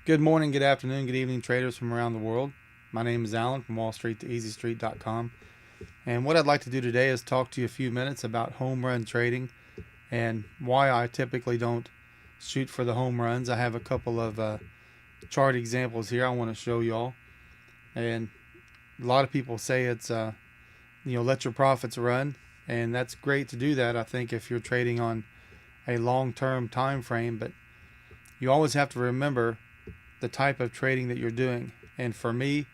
Good morning, good afternoon, good evening, traders from around the world. My name is Alan from Wall Street to EasyStreet.com. And what I'd like to do today is talk to you a few minutes about home run trading and why I typically don't shoot for the home runs. I have a couple of chart examples here I want to show you all. And a lot of people say it's, let your profits run. And that's great to do that, I think, if you're trading on a long-term time frame. But you always have to remember the type of trading that you're doing. And for me,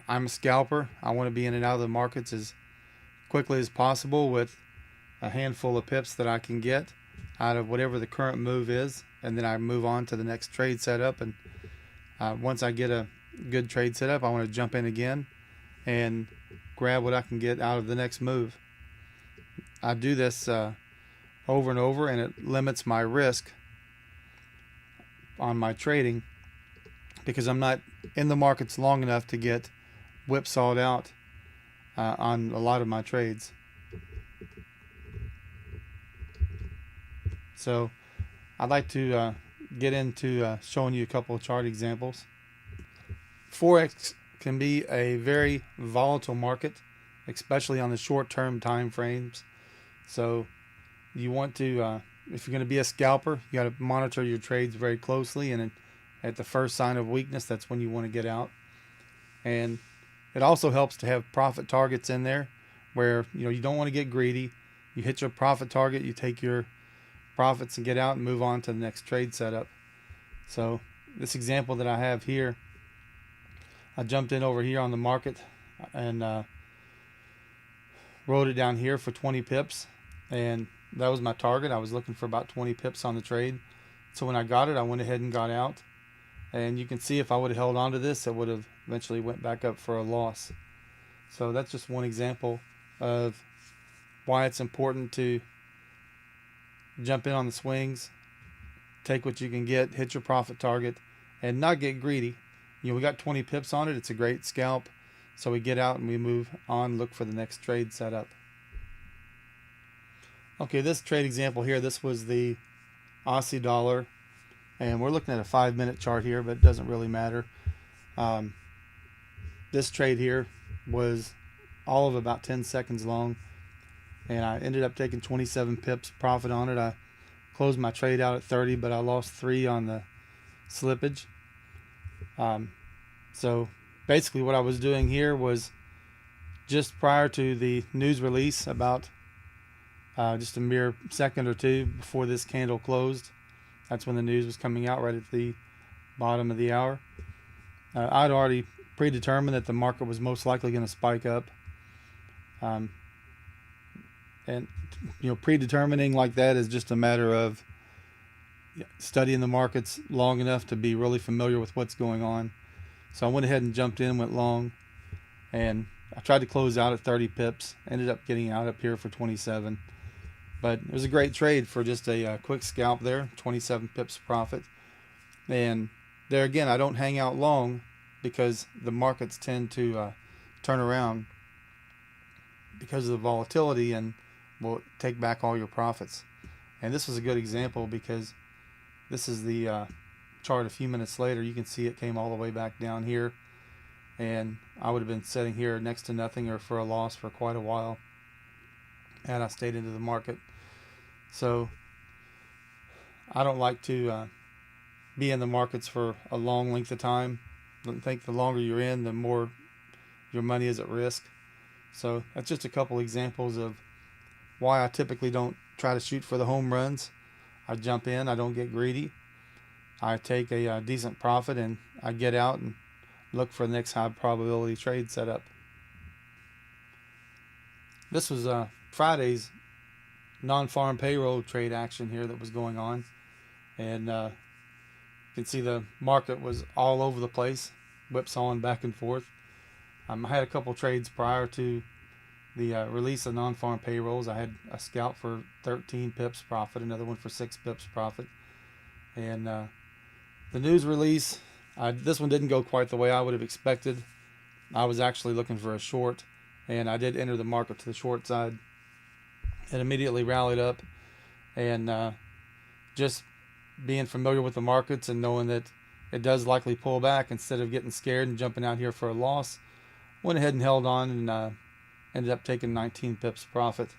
I'm a scalper. I want to be in and out of the markets as quickly as possible with a handful of pips that I can get out of whatever the current move is, and then I move on to the next trade setup. And once I get a good trade setup, I want to jump in again and grab what I can get out of the next move. I do this over and over, and it limits my risk on my trading because I'm not in the markets long enough to get whipsawed out on a lot of my trades. So I'd like to get into showing you a couple of chart examples. Forex can be a very volatile market, especially on the short-term time frames. So you want to, if you're going to be a scalper, you got to monitor your trades very closely, and at the first sign of weakness, that's when you want to get out. And it also helps to have profit targets in there where you don't want to get greedy. You hit your profit target, you take your profits and get out and move on to the next trade setup. So this example that I have here, I jumped in over here on the market and wrote it down here for 20 pips, and that was my target. I was looking for about 20 pips on the trade. So when I got it, I went ahead and got out. And you can see if I would have held on to this, it would have eventually went back up for a loss. So that's just one example of why it's important to jump in on the swings, take what you can get, hit your profit target, and not get greedy. We got 20 pips on it. It's a great scalp. So we get out and we move on, look for the next trade setup. Okay, this trade example here, this was the Aussie dollar. And we're looking at a 5-minute chart here, but it doesn't really matter. This trade here was all of about 10 seconds long, and I ended up taking 27 pips profit on it. I closed my trade out at 30, but I lost 3 on the slippage. So basically what I was doing here was just prior to the news release, about just a mere second or two before this candle closed. That's when the news was coming out, right at the bottom of the hour. I'd already predetermined that the market was most likely going to spike up. And predetermining like that is just a matter of studying the markets long enough to be really familiar with what's going on. So I went ahead and jumped in, went long, and I tried to close out at 30 pips. Ended up getting out up here for 27. But it was a great trade for just a quick scalp there, 27 pips profit. And there again, I don't hang out long because the markets tend to turn around because of the volatility and will take back all your profits. And this was a good example because this is the chart a few minutes later. You can see it came all the way back down here. And I would have been sitting here next to nothing or for a loss for quite a while had I stayed into the market. So I don't like to be in the markets for a long length of time. I think the longer you're in, the more your money is at risk. So that's just a couple examples of why I typically don't try to shoot for the home runs. I jump in, I don't get greedy. I take a decent profit and I get out and look for the next high probability trade setup. This was Friday's non-farm payroll trade action here that was going on, and you can see the market was all over the place, whipsawing back and forth. I had a couple trades prior to the release of non-farm payrolls. I had a scalp for 13 pips profit, another one for 6 pips profit, and the news release, this one didn't go quite the way I would have expected. I was actually looking for a short, and I did enter the market to the short side. It immediately rallied up, and just being familiar with the markets and knowing that it does likely pull back. Instead of getting scared and jumping out here for a loss, went ahead and held on and ended up taking 19 pips profit.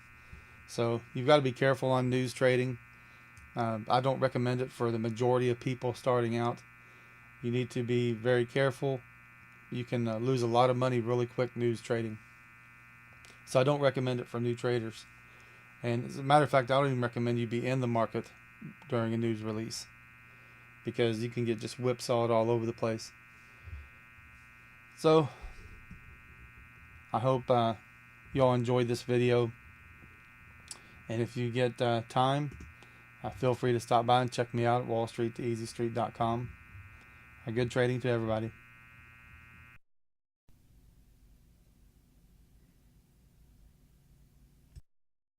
So you've got to be careful on news trading. I don't recommend it for the majority of people starting out. You need to be very careful. You can lose a lot of money really quick news trading. So I don't recommend it for new traders. And as a matter of fact, I don't even recommend you be in the market during a news release, because you can get just whipsawed all over the place. So I hope you all enjoyed this video. And if you get time, feel free to stop by and check me out at wallstreettoeasystreet.com. Good trading to everybody.